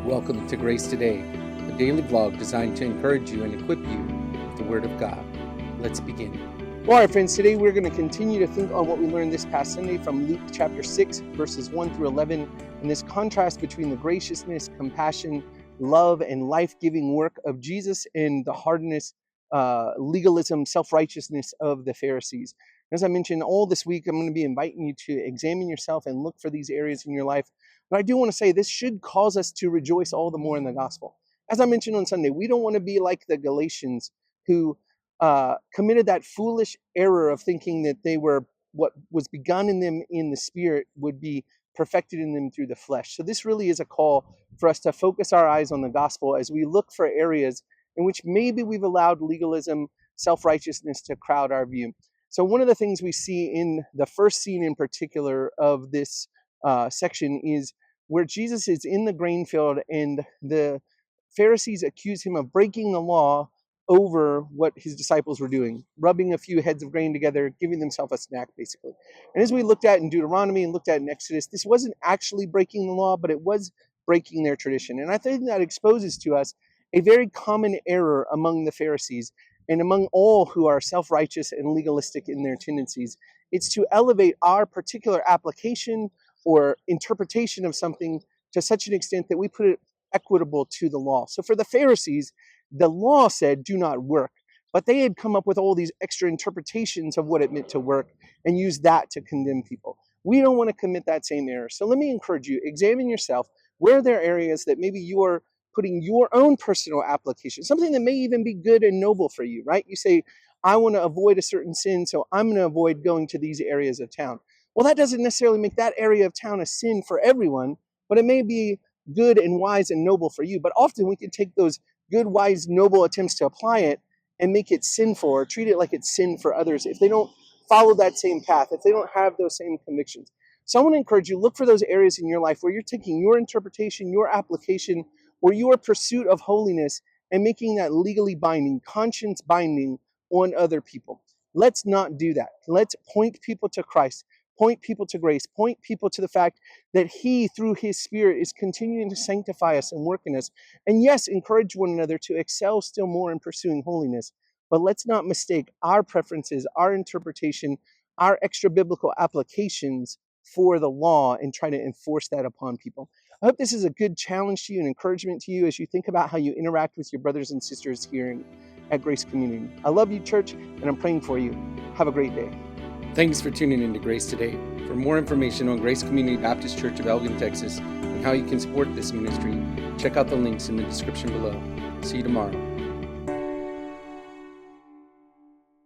Welcome to Grace Today, a daily vlog designed to encourage you and equip you with the Word of God. Let's begin. Well, all right, friends, today we're going to continue to think on what we learned this past Sunday from Luke chapter 6, verses 1 through 11, and this contrast between the graciousness, compassion, love, and life-giving work of Jesus and the hardness, legalism, self-righteousness of the Pharisees. As I mentioned, all this week, I'm going to be inviting you to examine yourself and look for these areas in your life. But I do want to say this should cause us to rejoice all the more in the gospel. As I mentioned on Sunday, we don't want to be like the Galatians who committed that foolish error of thinking that they were what was begun in them in the spirit would be perfected in them through the flesh. So this really is a call for us to focus our eyes on the gospel as we look for areas in which maybe we've allowed legalism, self-righteousness to crowd our view. So one of the things we see in the first scene in particular of this section is where Jesus is in the grain field and the Pharisees accuse him of breaking the law over what his disciples were doing, rubbing a few heads of grain together, giving themselves a snack, basically. And as we looked at in Deuteronomy and looked at in Exodus, this wasn't actually breaking the law, but it was breaking their tradition. And I think that exposes to us a very common error among the Pharisees and among all who are self-righteous and legalistic in their tendencies. It's to elevate our particular application or interpretation of something to such an extent that we put it equitable to the law. So for the Pharisees, the law said, do not work. But they had come up with all these extra interpretations of what it meant to work and used that to condemn people. We don't want to commit that same error. So let me encourage you, examine yourself. Where are there areas that maybe you are putting your own personal application, something that may even be good and noble for you, right? You say, I want to avoid a certain sin, so I'm going to avoid going to these areas of town. Well, that doesn't necessarily make that area of town a sin for everyone, but it may be good and wise and noble for you. But often we can take those good, wise, noble attempts to apply it and make it sinful or treat it like it's sin for others if they don't follow that same path, if they don't have those same convictions. So I want to encourage you, look for those areas in your life where you're taking your interpretation, your application, or your pursuit of holiness and making that legally binding, conscience binding on other people. Let's not do that. Let's point people to Christ, point people to grace, point people to the fact that He, through His Spirit, is continuing to sanctify us and work in us. And yes, encourage one another to excel still more in pursuing holiness. But let's not mistake our preferences, our interpretation, our extra biblical applications for the law and try to enforce that upon people. I hope this is a good challenge to you and encouragement to you as you think about how you interact with your brothers and sisters here at Grace Community. I love you, church, and I'm praying for you. Have a great day. Thanks for tuning in to Grace Today. For more information on Grace Community Baptist Church of Elgin, Texas, and how you can support this ministry, check out the links in the description below. See you tomorrow.